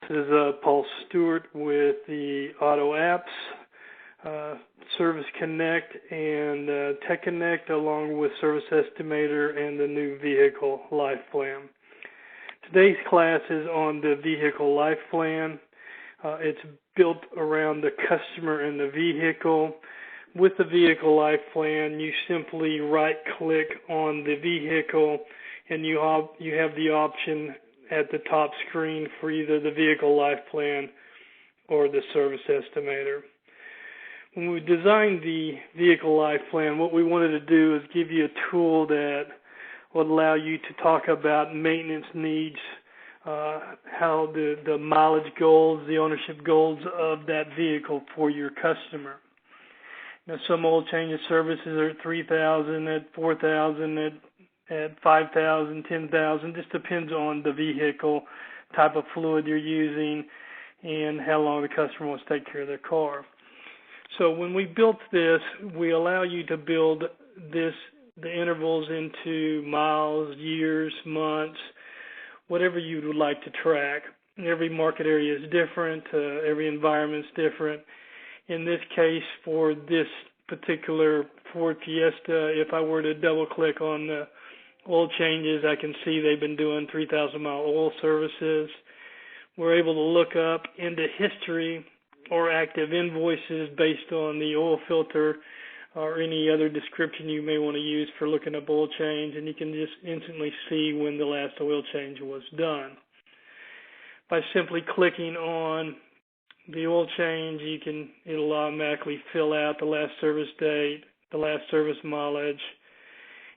This is Paul Stewart with the Auto Apps, Service Connect, and Tech Connect, along with Service Estimator and the new Vehicle Life Plan. Today's class is on the Vehicle Life Plan. It's built around the customer and the vehicle. With the Vehicle Life Plan, you simply right-click on the vehicle, and you have the option at the top screen for either the Vehicle Life Plan or the Service Estimator. When we designed the Vehicle Life Plan, what we wanted to do is give you a tool that would allow you to talk about maintenance needs, how the mileage goals, the ownership goals of that vehicle for your customer. Now, some oil change services are at $3,000, at $4,000, at $5,000, $10,000. Just depends on the vehicle, type of fluid you're using, and how long the customer wants to take care of their car. So when we built this, we allow you to build the intervals into miles, years, months, whatever you would like to track. Every market area is different. Every environment is different. In this case, for this particular Ford Fiesta, if I were to double-click on the oil changes, I can see they've been doing 3,000-mile oil services. We're able to look up into history or active invoices based on the oil filter or any other description you may want to use for looking up oil change, and you can just instantly see when the last oil change was done. By simply clicking on the oil change, it'll automatically fill out the last service date, the last service mileage,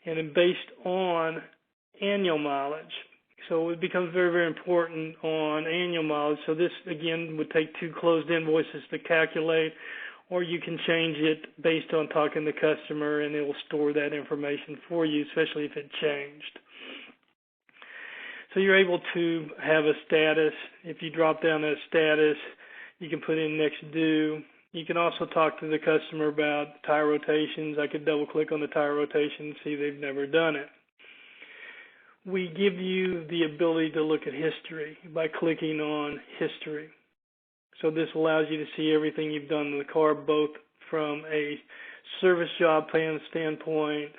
and then based on annual mileage. So it becomes very, very important on annual mileage. So this, again, would take two closed invoices to calculate, or you can change it based on talking to the customer, and it will store that information for you, especially if it changed. So you're able to have a status. If you drop down that status, you can put in next due. You can also talk to the customer about tire rotations. I could double-click on the tire rotation and see they've never done it. We give you the ability to look at history by clicking on history. So this allows you to see everything you've done in the car, both from a service job plan standpoint,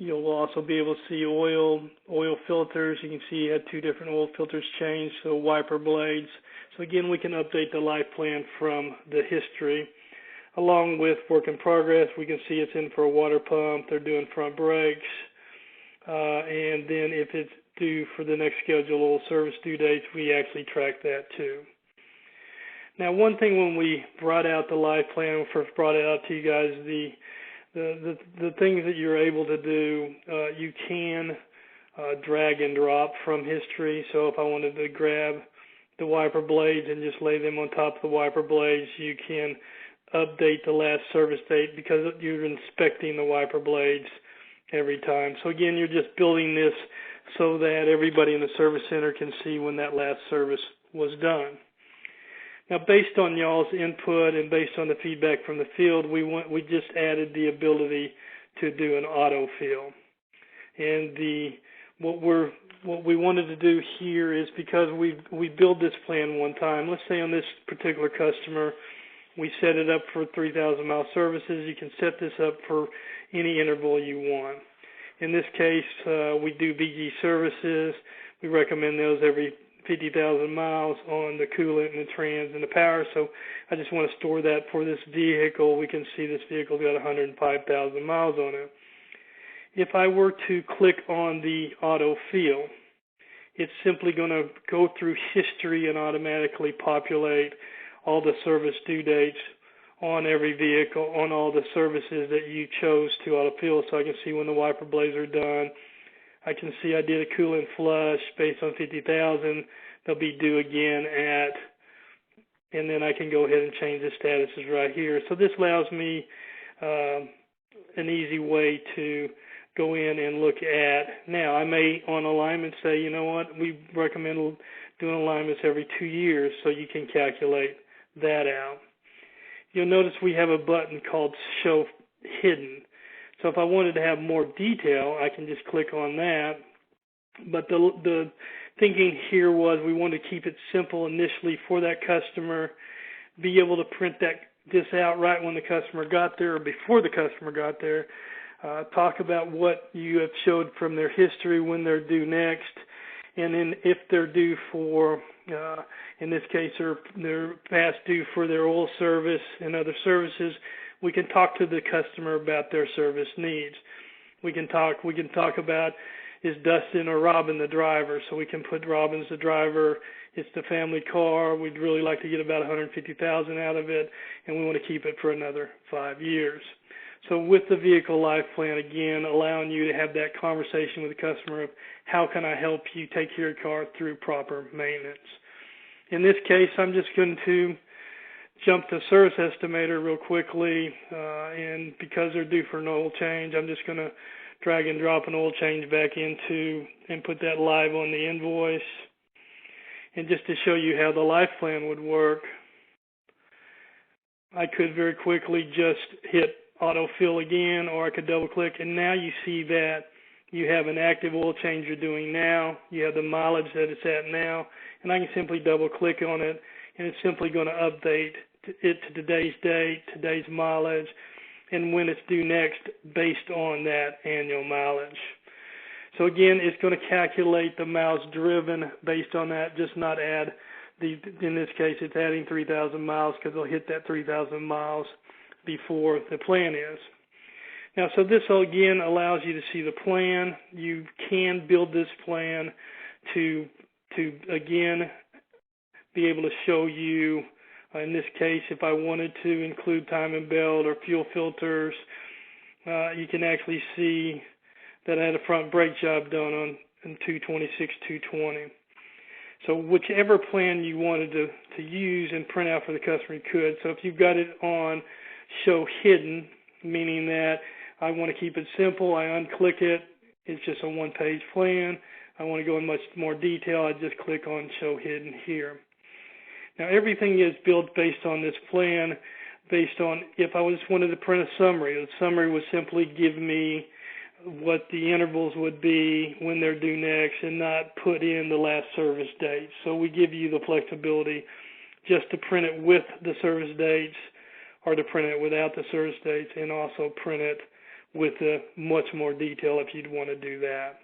you'll also be able to see oil filters. You can see you had two different oil filters changed, so wiper blades. So again, we can update the life plan from the history. Along with work in progress, we can see it's in for a water pump, they're doing front brakes, and then if it's due for the next scheduled oil service due dates, we actually track that too. Now, one thing when we brought out the life plan, we first brought it out to you guys, the things that you're able to do, you can drag and drop from history. So if I wanted to grab the wiper blades and just lay them on top of the wiper blades, you can update the last service date because you're inspecting the wiper blades every time. So again, you're just building this so that everybody in the service center can see when that last service was done. Now, based on y'all's input and based on the feedback from the field, we just added the ability to do an autofill. And what we wanted to do here is, because we build this plan one time. Let's say on this particular customer, we set it up for 3,000-mile services. You can set this up for any interval you want. In this case, we do VG services. We recommend those every 50,000 miles on the coolant and the trans and the power. So I just want to store that for this vehicle. We can see this vehicle's got 105,000 miles on it. If I were to click on the autofill, it's simply going to go through history and automatically populate all the service due dates on every vehicle, on all the services that you chose to autofill. So I can see when the wiper blades are done. I can see I did a coolant flush based on 50,000. They'll be due again and then I can go ahead and change the statuses right here. So this allows me an easy way to go in and look at. Now, I may on alignment say, you know what, we recommend doing alignments every 2 years, so you can calculate that out. You'll notice we have a button called Show Hidden. So if I wanted to have more detail, I can just click on that. But the thinking here was we wanted to keep it simple initially for that customer, be able to print this out right when the customer got there or before the customer got there, talk about what you have showed from their history, when they're due next, and then if they're due for, in this case, they're past due for their oil service and other services, we can talk to the customer about their service needs. We can talk about, is Dustin or Robin the driver? So we can put Robin's the driver. It's the family car. We'd really like to get about $150,000 out of it, and we want to keep it for another 5 years. So with the vehicle life plan, again, allowing you to have that conversation with the customer of how can I help you take care of your car through proper maintenance. In this case, I'm just going to jump to service estimator real quickly, and because they're due for an oil change, I'm just going to drag and drop an oil change back into and put that live on the invoice. And just to show you how the life plan would work, I could very quickly just hit autofill again, or I could double click, and now you see that you have an active oil change you're doing now, you have the mileage that it's at now, and I can simply double click on it, and it's simply going to update it to today's date, today's mileage, and when it's due next based on that annual mileage. So again, it's going to calculate the miles driven based on that, just not add in this case it's adding 3,000 miles because it'll hit that 3,000 miles before the plan is. Now, so this again allows you to see the plan. You can build this plan to again be able to show you, in this case, if I wanted to include time and belt or fuel filters, you can actually see that I had a front brake job done on 226-220. So whichever plan you wanted to use and print out for the customer, you could. So if you've got it on show hidden, meaning that I want to keep it simple, I unclick it, it's just a one-page plan. I want to go in much more detail, I just click on show hidden here. Now everything is built based on this plan, based on if I just wanted to print a summary. The summary would simply give me what the intervals would be, when they're due next, and not put in the last service date. So we give you the flexibility just to print it with the service dates or to print it without the service dates, and also print it with much more detail if you'd want to do that.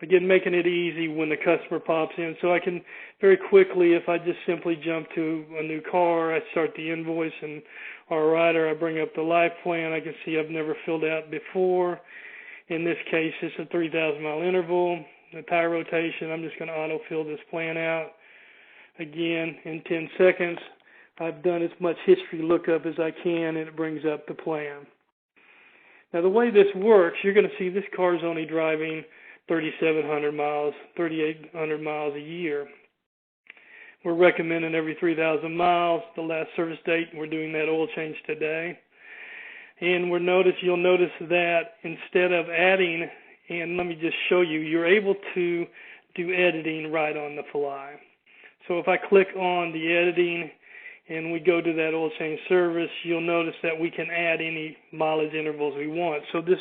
Again, making it easy when the customer pops in. So I can very quickly, if I just simply jump to a new car, I start the invoice, and all right, or I bring up the life plan, I can see I've never filled out before. In this case, it's a 3,000 mile interval. The tire rotation, I'm just going to autofill this plan out. Again, in 10 seconds, I've done as much history lookup as I can, and it brings up the plan. Now, the way this works, you're going to see this car is only driving 3,700 miles, 3,800 miles a year. We're recommending every 3,000 miles. The last service date, we're doing that oil change today. And you'll notice that instead of adding, and let me just show you, you're able to do editing right on the fly. So if I click on the editing and we go to that oil change service, you'll notice that we can add any mileage intervals we want. So this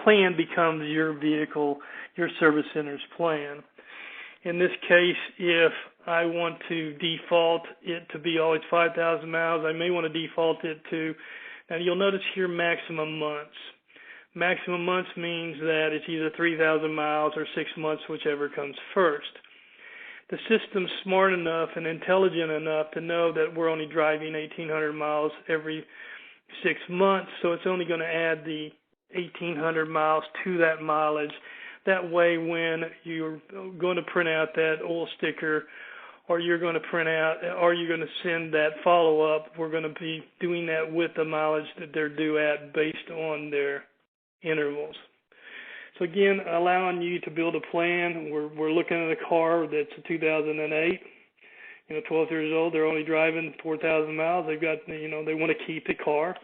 plan becomes your vehicle, your service center's plan. In this case, if I want to default it to be always 5,000 miles, I may want to default it to, now you'll notice here maximum months. Maximum months means that it's either 3,000 miles or 6 months, whichever comes first. The system's smart enough and intelligent enough to know that we're only driving 1,800 miles every 6 months, so it's only going to add the 1,800 miles to that mileage. That way, when you're going to print out that oil sticker, or you're going to print out, or you're going to send that follow-up, we're going to be doing that with the mileage that they're due at based on their intervals. So again, allowing you to build a plan. We're looking at a car that's a 2008, 12 years old. They're only driving 4,000 miles. They've got, they want to keep the car.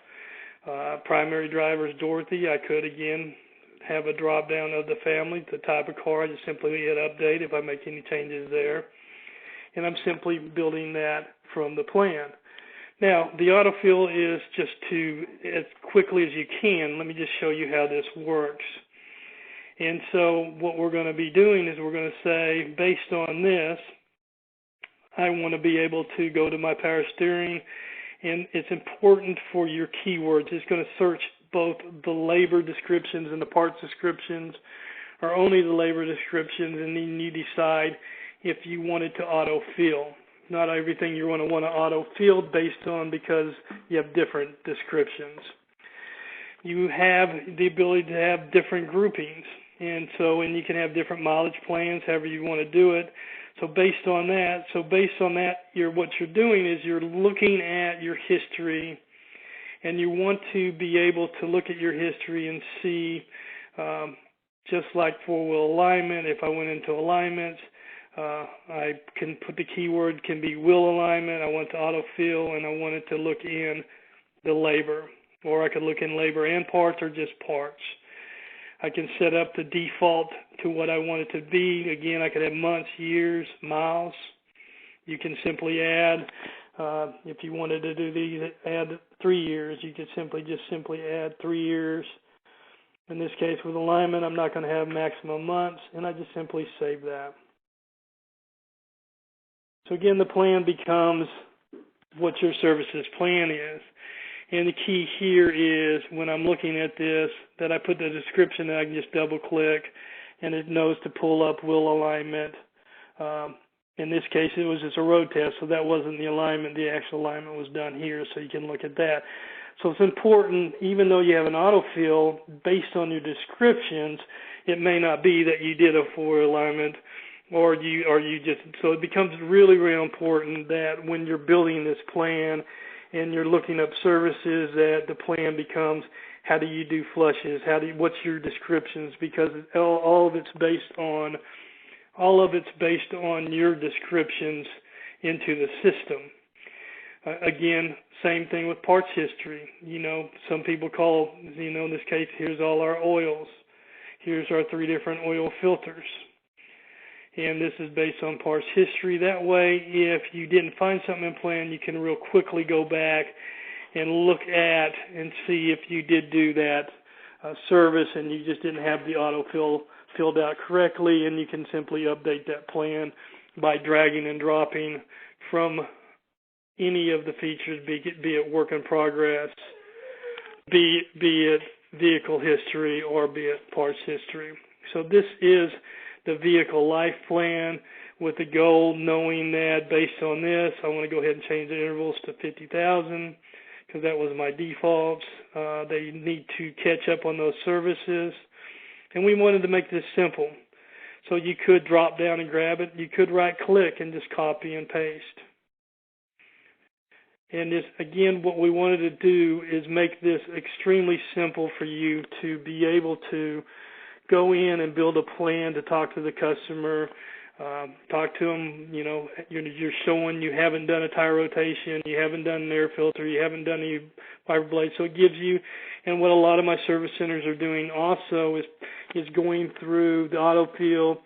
Primary driver is Dorothy. I could again have a drop down of the family, the type of car. I just simply hit update if I make any changes there. And I'm simply building that from the plan. Now, the autofill is just as quickly as you can, let me just show you how this works. And so what we're going to be doing is we're going to say, based on this, I want to be able to go to my power steering, and it's important for your keywords. It's going to search both the labor descriptions and the parts descriptions, or only the labor descriptions, and then you decide if you want it to auto-fill. Not everything you're going to want to auto-fill based on, because you have different descriptions. You have the ability to have different groupings, and you can have different mileage plans, however you want to do it. So based on that, what you're doing is you're looking at your history, and you want to be able to look at your history and see, just like four-wheel alignment, if I went into alignments, I can put the keyword can be wheel alignment, I want to autofill, and I want it to look in the labor. Or I could look in labor and parts, or just parts. I can set up the default to what I want it to be. Again, I could have months, years, miles. You can simply add, if you wanted to do these, add 3 years. You could simply add 3 years. In this case, with alignment, I'm not going to have maximum months, and I just simply save that. So again, the plan becomes what your services plan is. And the key here is, when I'm looking at this, that I put the description that I can just double click, and it knows to pull up wheel alignment. In this case, it was just a road test, so that wasn't the alignment. The actual alignment was done here, so you can look at that. So it's important, even though you have an autofill, based on your descriptions, it may not be that you did a four alignment, or you just. So it becomes really, really important that when you're building this plan and you're looking up services, that the plan becomes, how do you do flushes? What's your descriptions? Because all of it's based on your descriptions into the system. Again, same thing with parts history. Some people call, in this case, here's all our oils. Here's our 3 different oil filters. And this is based on parts history. That way, if you didn't find something in plan, you can real quickly go back and look at and see if you did do that service and you just didn't have the autofill filled out correctly, and you can simply update that plan by dragging and dropping from any of the features, be it work in progress, be it vehicle history, or be it parts history. So this is the vehicle life plan, with the goal knowing that based on this, I want to go ahead and change the intervals to 50,000 because that was my defaults. They need to catch up on those services. And we wanted to make this simple. So you could drop down and grab it. You could right click and just copy and paste. And this, again, what we wanted to do is make this extremely simple for you to be able to go in and build a plan to talk to the customer, talk to them. You're showing you haven't done a tire rotation, you haven't done an air filter, you haven't done any fiber blades. So it gives you, and what a lot of my service centers are doing also is going through the autofill,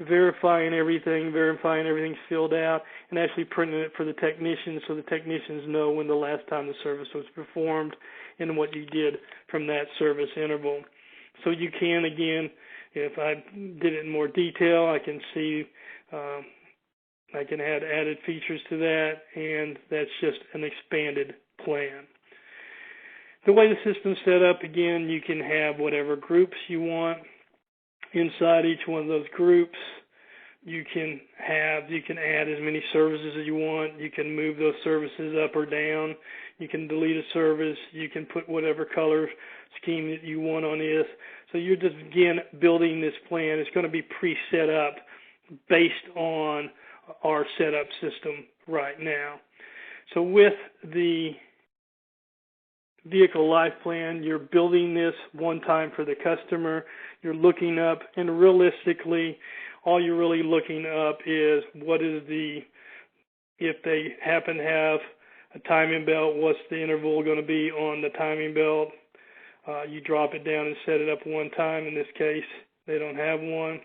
verifying everything's filled out, and actually printing it for the technicians so the technicians know when the last time the service was performed and what you did from that service interval. So you can, again, if I did it in more detail, I can see, I can add added features to that, and that's just an expanded plan. The way the system's set up, again, you can have whatever groups you want. Inside each one of those groups, you can add as many services as you want. You can move those services up or down. You can delete a service. You can put whatever color scheme that you want on this. So you're just, again, building this plan. It's going to be pre-set up based on our setup system right now. So with the vehicle life plan, you're building this one time for the customer. You're looking up, and realistically, all you're really looking up is if they happen to have a timing belt, what's the interval going to be on the timing belt? You drop it down and set it up one time. In this case, they don't have one.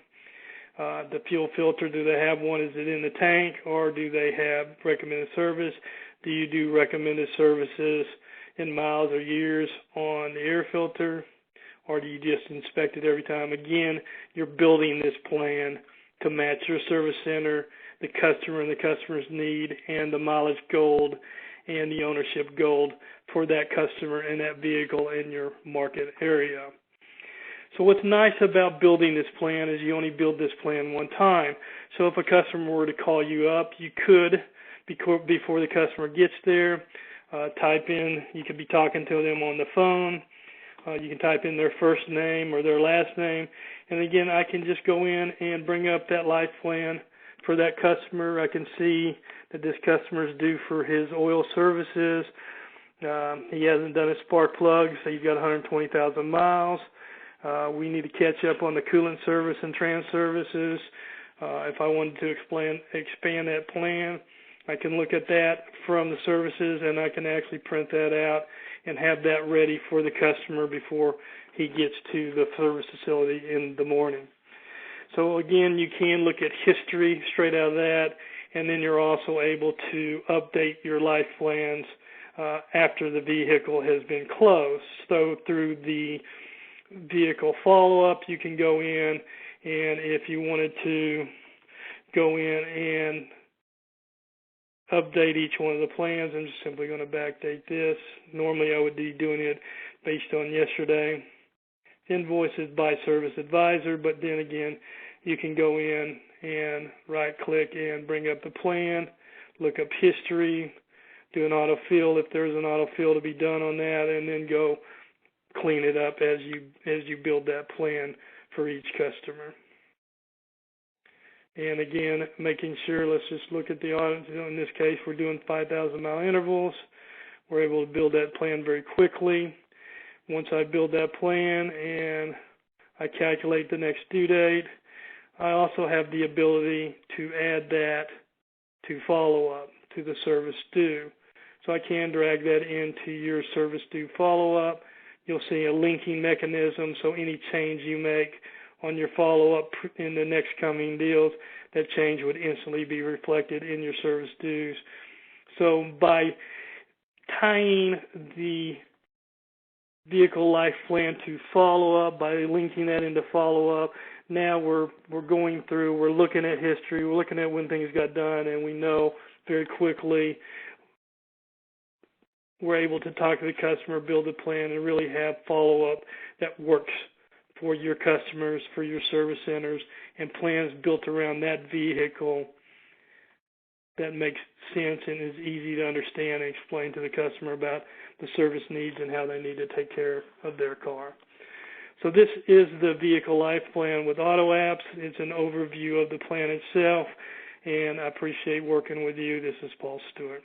The fuel filter, do they have one? Is it in the tank, or do they have recommended service? Do you do recommended services in miles or years on the air filter? or do you just inspect it every time? Again, you're building this plan to match your service center, the customer and the customer's need, and the mileage gold and the ownership gold for that customer and that vehicle in your market area. So what's nice about building this plan is you only build this plan one time. So if a customer were to call you up, you could, before the customer gets there, type in, you could be talking to them on the phone. You can type in their first name or their last name. And again, I can just go in and bring up that life plan for that customer. I can see that this customer is due for his oil services. He hasn't done his spark plugs, so he's got 120,000 miles. We need to catch up on the coolant service and trans services. If I wanted to expand that plan, I can look at that from the services, and I can actually print that out and have that ready for the customer before he gets to the service facility in the morning. So again, you can look at history straight out of that, and then you're also able to update your life plans after the vehicle has been closed. So through the vehicle follow-up, you can go in, and if you wanted to go in and update each one of the plans, I'm just simply going to backdate this. Normally I would be doing it based on yesterday. Invoices by service advisor, but then again, you can go in and right-click and bring up the plan, look up history, do an autofill if there's an autofill to be done on that, and then go clean it up as you build that plan for each customer. And again, making sure, let's just look at the audit. In this case, we're doing 5,000 mile intervals. We're able to build that plan very quickly. Once I build that plan and I calculate the next due date, I also have the ability to add that to follow-up, to the service due. So I can drag that into your service due follow-up. You'll see a linking mechanism, so any change you make on your follow-up in the next coming deals, that change would instantly be reflected in your service dues. So by tying the vehicle life plan to follow-up, by linking that into follow-up, now we're going through, we're looking at history, we're looking at when things got done, and we know very quickly we're able to talk to the customer, build a plan, and really have follow-up that works for your customers, for your service centers, and plans built around that vehicle that makes sense and is easy to understand and explain to the customer about the service needs and how they need to take care of their car. So this is the vehicle life plan with AutoApps. It's an overview of the plan itself, and I appreciate working with you. This is Paul Stewart.